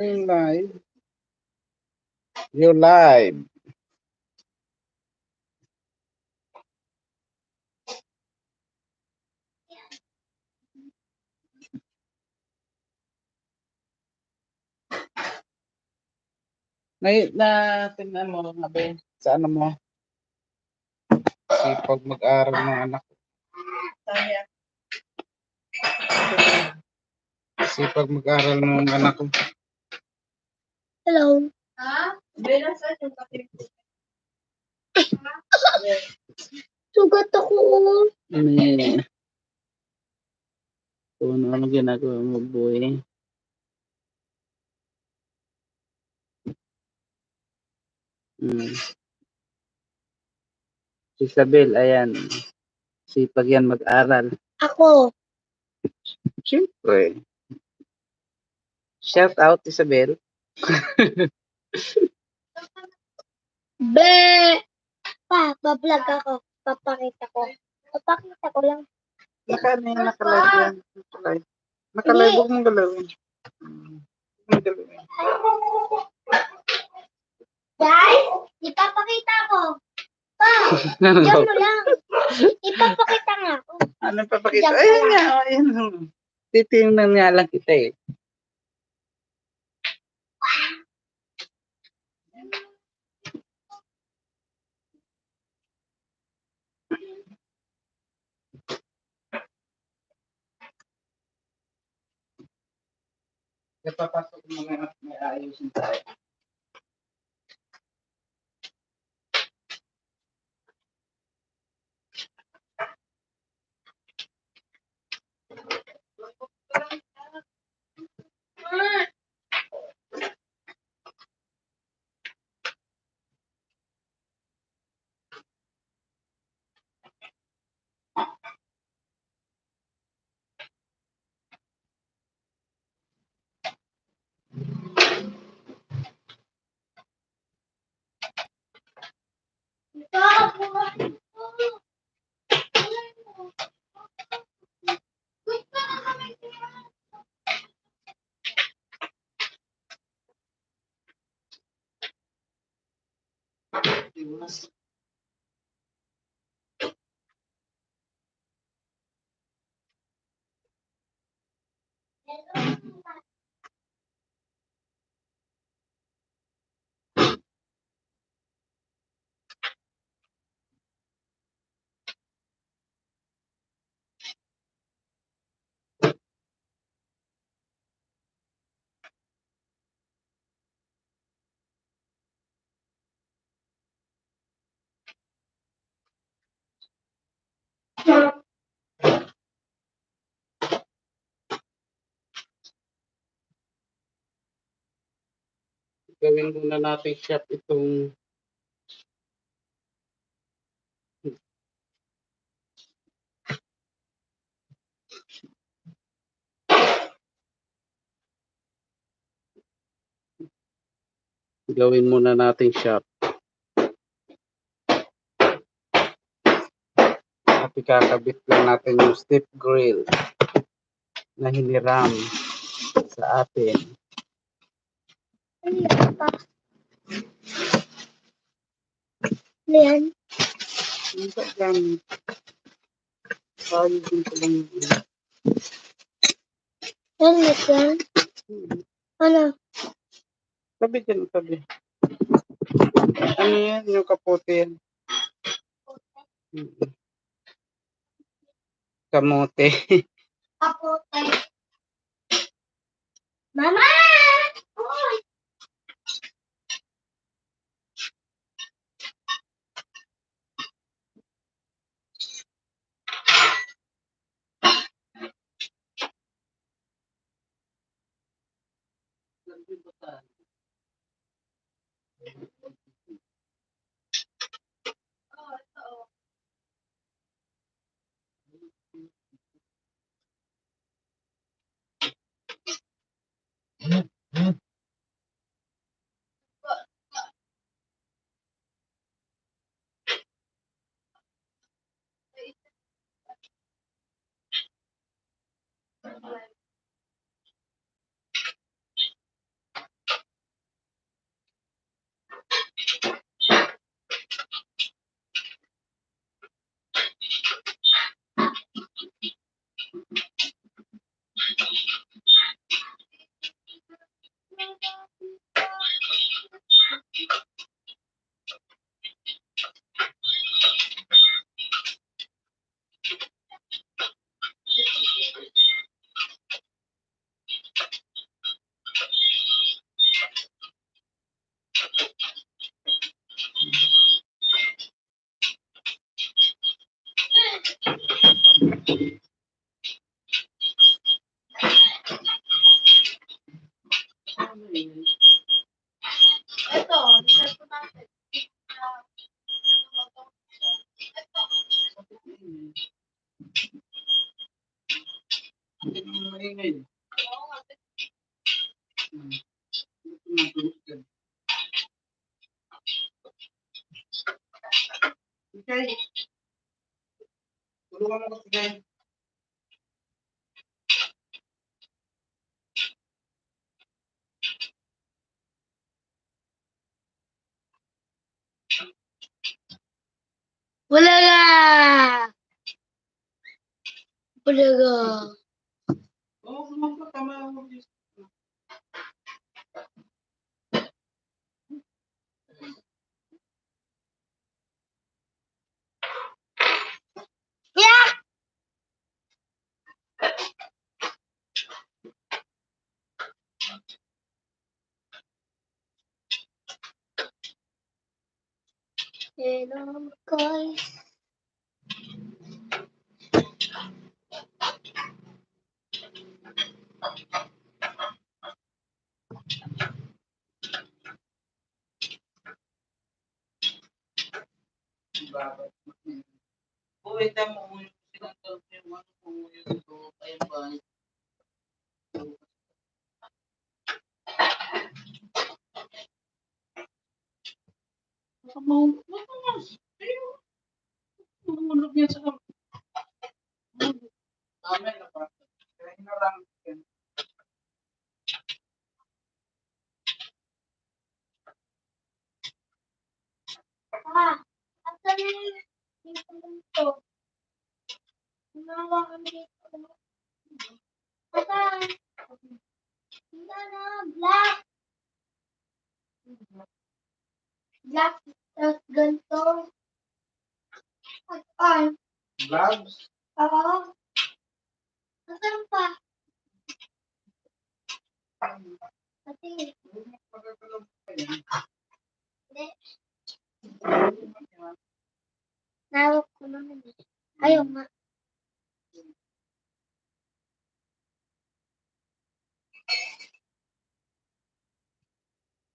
Live. You live. Tingnan mo, nabi, sa ano mo, sipag mag-aral ng anak ko. Sipag mag-aral ng anak ko. Hello. Sugat ako. Ano ginagawa mo, boy? Si Isabel, ayan. Sipag yan mag-aral. Ako. Siyempre. Shout out, Isabel. Be! Bablog ako. Papakita ko. Papakita ko lang. Nakalive yan. Nakalive, huwag mong galawin. Guys, ipapakita ko. Pa, diyan mo lang. Ipapakita nga ako. Ano papakita? Ayun nga, ayun. Titingnan nga lang kita eh. Napapasok mo nga at may ayusin tayo. Gawin muna natin shop itong shop. At ikakabit lang natin yung step grill na hiniram sa atin. Ano yan? Hindi gamit. Ayusin ko lang yun. Helmet yan? Ano? Sabi dyan, sabi. Ano yan? Yung kapote yan. Kamote. Kapote. Mama! Oy! Ito, ito natin. Hindi naman maingay. Okay. Tulungan mo kasi guys. Bulaga! Bulaga. Oo, sumampa. Tama ako. Yeah! Hello, guys. Uy, tama mo yung sinatawag yung ano kung yung ito. Ayun ba? Mahulog yan sa kamay. Tama na pa. Kaya hinarang yan. Ah, asan na yung ito? Umawa kami dito. Asan? Wala na, black. Black, tapos ganito. Asan? Gloves? Oo. Asan pa? Kasi, Magagalaw pa yan. hindi. Nawag ko naman eh. Ayaw nga.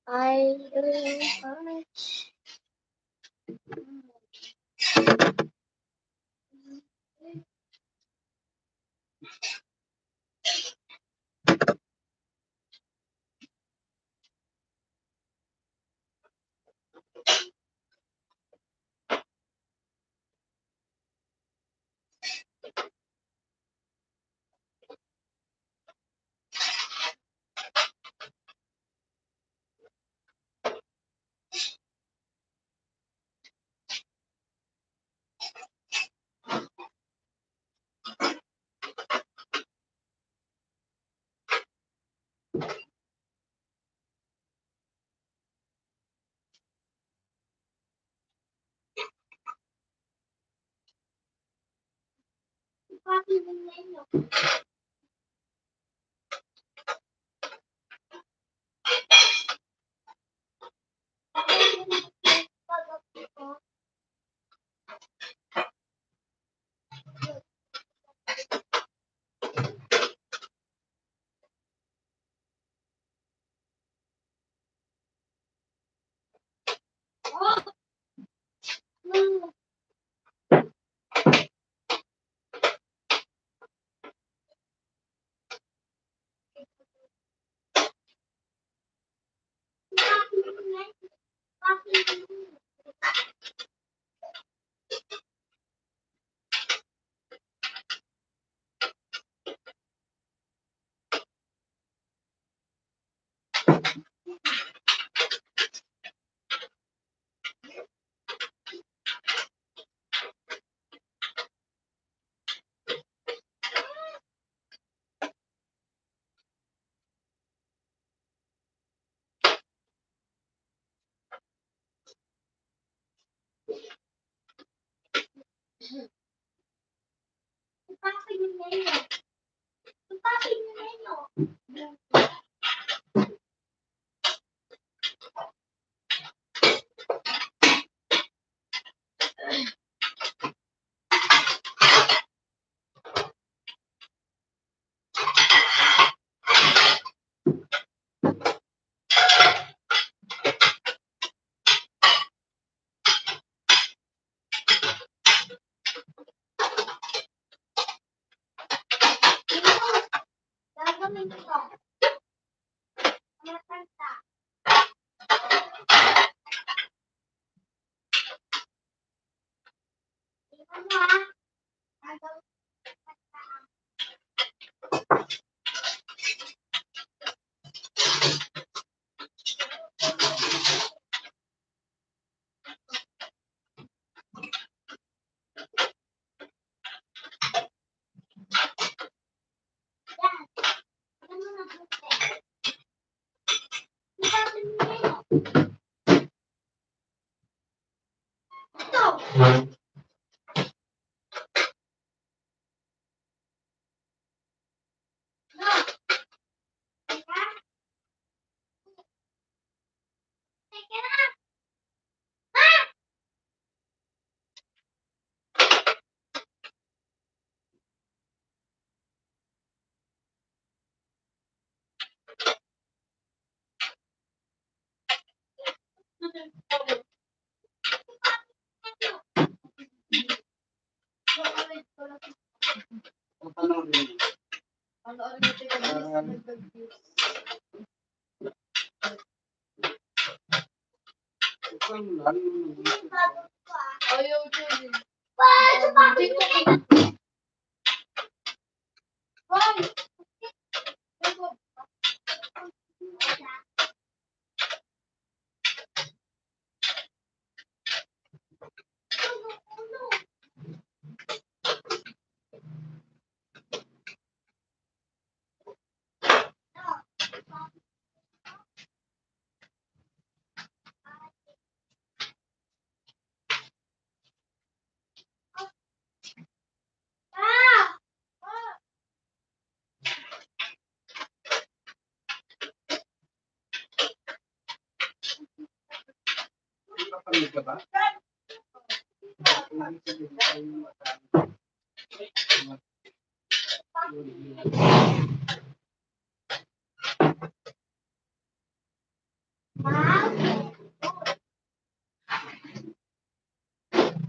I don't much. Bakit na inyo?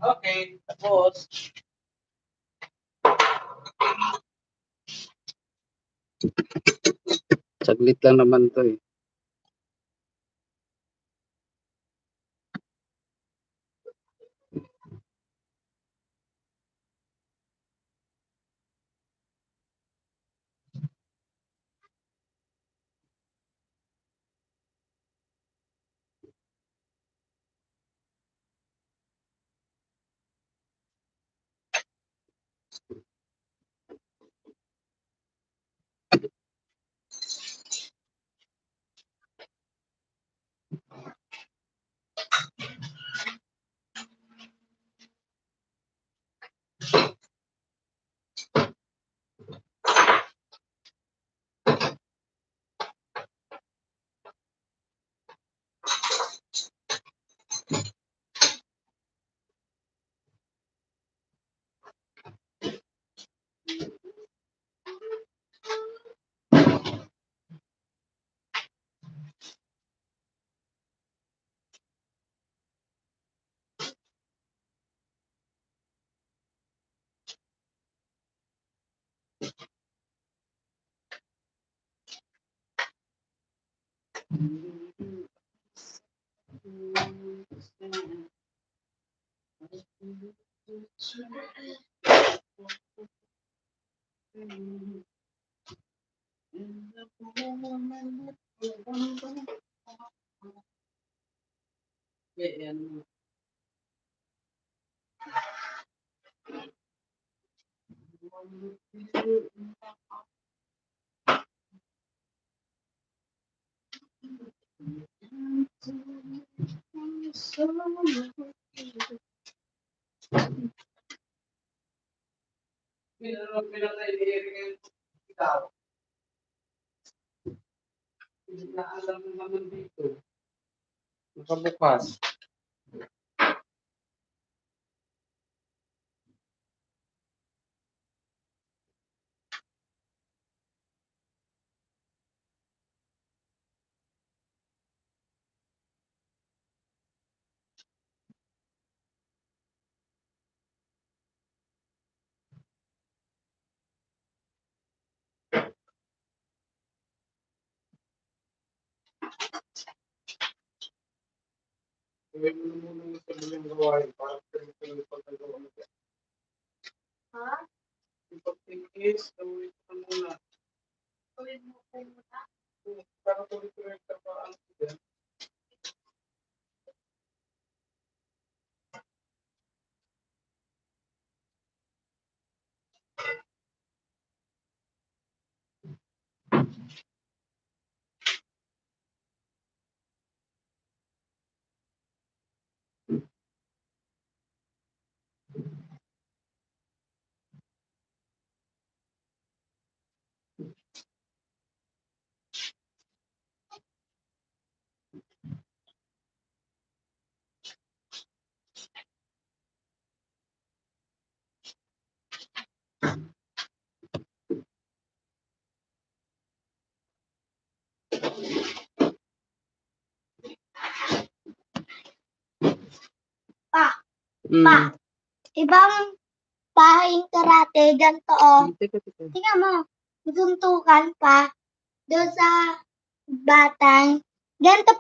Okay, tapos. Saglit lang naman to eh. Alam mo naman dito. Nakabukas. Gawin mo na muna yung sabihin gawain para tuloy-tuloy pagkagawa mo. Ha? Yung pag-tingis, gawin mo na muna. Gawin mo po muna? Para tuloy-tuloy ka pa ang siya. Pa. Ibang pahing karate, ganito Teka, teka. tingnan mo, suntukan pa. Doon sa batang, ganito